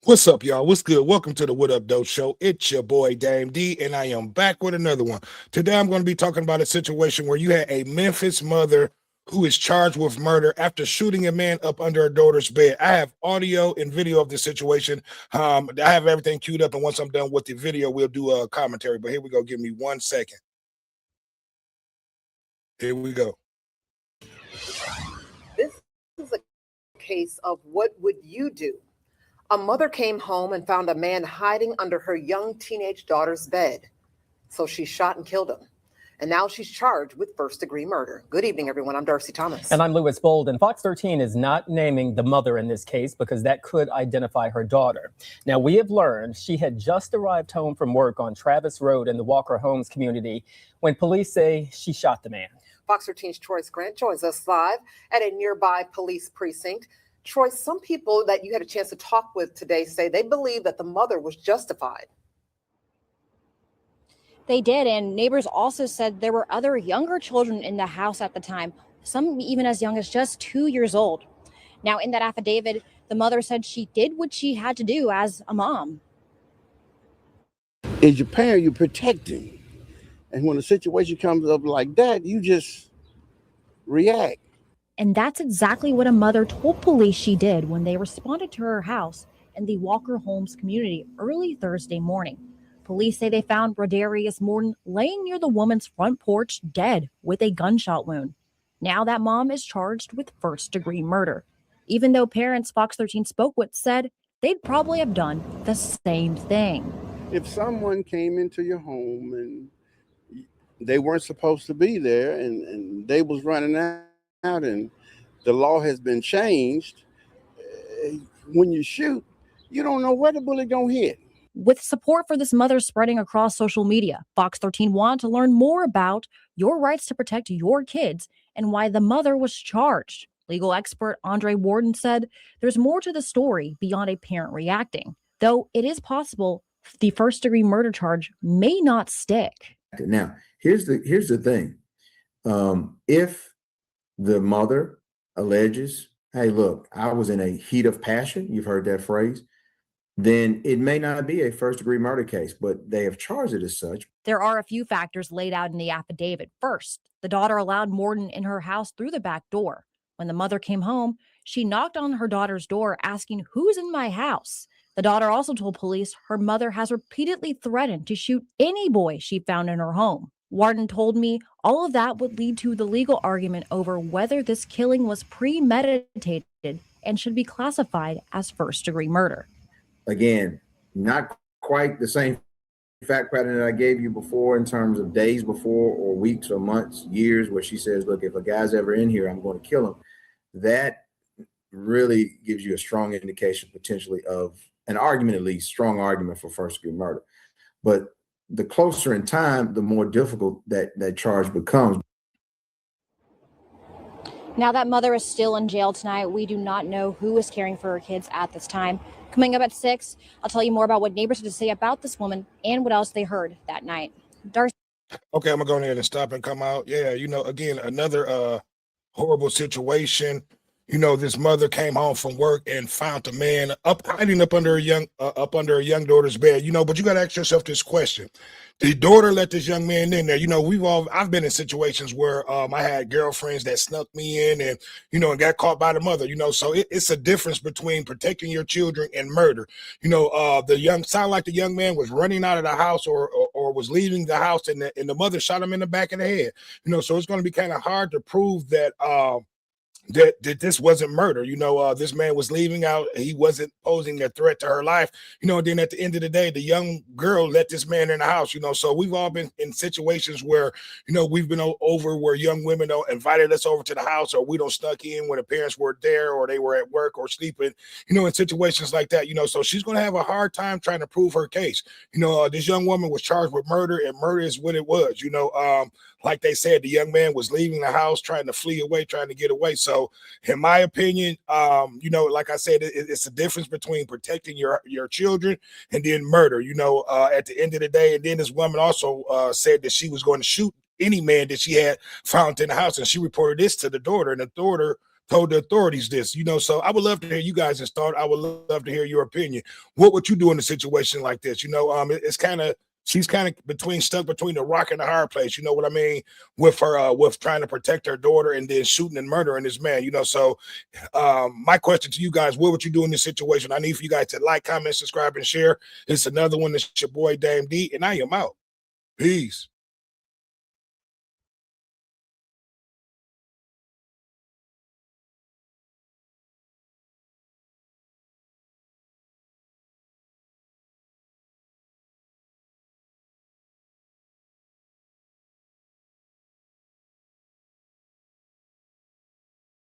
What's up, y'all? What's good? Welcome to the What Up Doe Show. It's your boy Dame D, and I am back with another one. Today, I'm going to be talking about a situation where you had a Memphis mother who is charged with murder after shooting a man up under her daughter's bed. I have audio and video of the situation. I have everything queued up, and once I'm done with the video, we'll do a commentary. But here we go. Give me 1 second. Here we go. This is a case of what would you do? A mother came home and found a man hiding under her young teenage daughter's bed. So she shot and killed him. And now she's charged with first-degree murder. Good evening, everyone. I'm Darcy Thomas. And I'm Louis Bold. And Fox 13 is not naming the mother in this case because that could identify her daughter. Now, we have learned she had just arrived home from work on Travis Road in the Walker Homes community when police say she shot the man. Fox 13's Troy Grant joins us live at a nearby police precinct. Troy, some people that you had a chance to talk with today say they believe that the mother was justified. They did, and neighbors also said there were other younger children in the house at the time, some even as young as just 2 years old. Now, in that affidavit, the mother said she did what she had to do as a mom. As your parent, you're protecting. And when a situation comes up like that, you just react. And that's exactly what a mother told police she did when they responded to her house in the Walker Homes community early Thursday morning. Police say they found Broderius Morton laying near the woman's front porch dead with a gunshot wound. Now that mom is charged with first-degree murder, even though parents Fox 13 spoke with said they'd probably have done the same thing. If someone came into your home and they weren't supposed to be there and they was running out and the law has been changed, when you shoot, you don't know where the bullet gonna hit. With support for this mother spreading across social media, Fox 13 wanted to learn more about your rights to protect your kids and why the mother was charged. Legal expert Andre Warden said there's more to the story beyond a parent reacting, though it is possible the first-degree murder charge may not stick. Now, here's the thing. If the mother alleges, hey, look, I was in a heat of passion, you've heard that phrase, then it may not be a first-degree murder case, but they have charged it as such. There are a few factors laid out in the affidavit. First, the daughter allowed Morton in her house through the back door. When the mother came home, she knocked on her daughter's door asking, "Who's in my house?" The daughter also told police her mother has repeatedly threatened to shoot any boy she found in her home. Warden told me all of that would lead to the legal argument over whether this killing was premeditated and should be classified as first-degree murder. Again, not quite the same fact pattern that I gave you before in terms of days before or weeks or months, years, where she says, look, if a guy's ever in here, I'm going to kill him. That really gives you a strong indication potentially of an argument, at least strong argument for first-degree murder. But the closer in time, the more difficult that charge becomes. Now that mother is still in jail tonight. We do not know who is caring for her kids at this time. Coming up at 6, I'll tell you more about what neighbors had to say about this woman and what else they heard that night. Darcy. Okay, I'm gonna go ahead and stop and come out. Yeah, again, another horrible situation. This mother came home from work and found a man hiding up under a young daughter's bed. But you got to ask yourself this question: the daughter let this young man in there. I've been in situations where I had girlfriends that snuck me in and and got caught by the mother. So it's a difference between protecting your children and murder. Sound like the young man was running out of the house or was leaving the house, and the mother shot him in the back of the head. So it's going to be kind of hard to prove that. That this wasn't murder. This man was leaving out. He wasn't posing a threat to her life. And then at the end of the day, the young girl let this man in the house. So we've all been in situations where, we've been over where young women invited us over to the house, or we don't snuck in when the parents were there or they were at work or sleeping, in situations like that, so she's going to have a hard time trying to prove her case. This young woman was charged with murder, and murder is what it was. Like they said, the young man was leaving the house, trying to flee away, trying to get away. So in my opinion, like I said, it's a difference between protecting your children and then murder, at the end of the day. And then this woman also said that she was going to shoot any man that she had found in the house. And she reported this to the daughter, and the daughter told the authorities this, you know. So I would love to hear you guys and start. I would love to hear your opinion. What would you do in a situation like this? You know, it's kind of, she's kind of stuck between the rock and the hard place. You know what I mean? With her, with trying to protect her daughter and then shooting and murdering this man. You know, so my question to you guys: what would you do in this situation? I need for you guys to like, comment, subscribe, and share. It's another one. It's your boy Dame D, and I am out. Peace.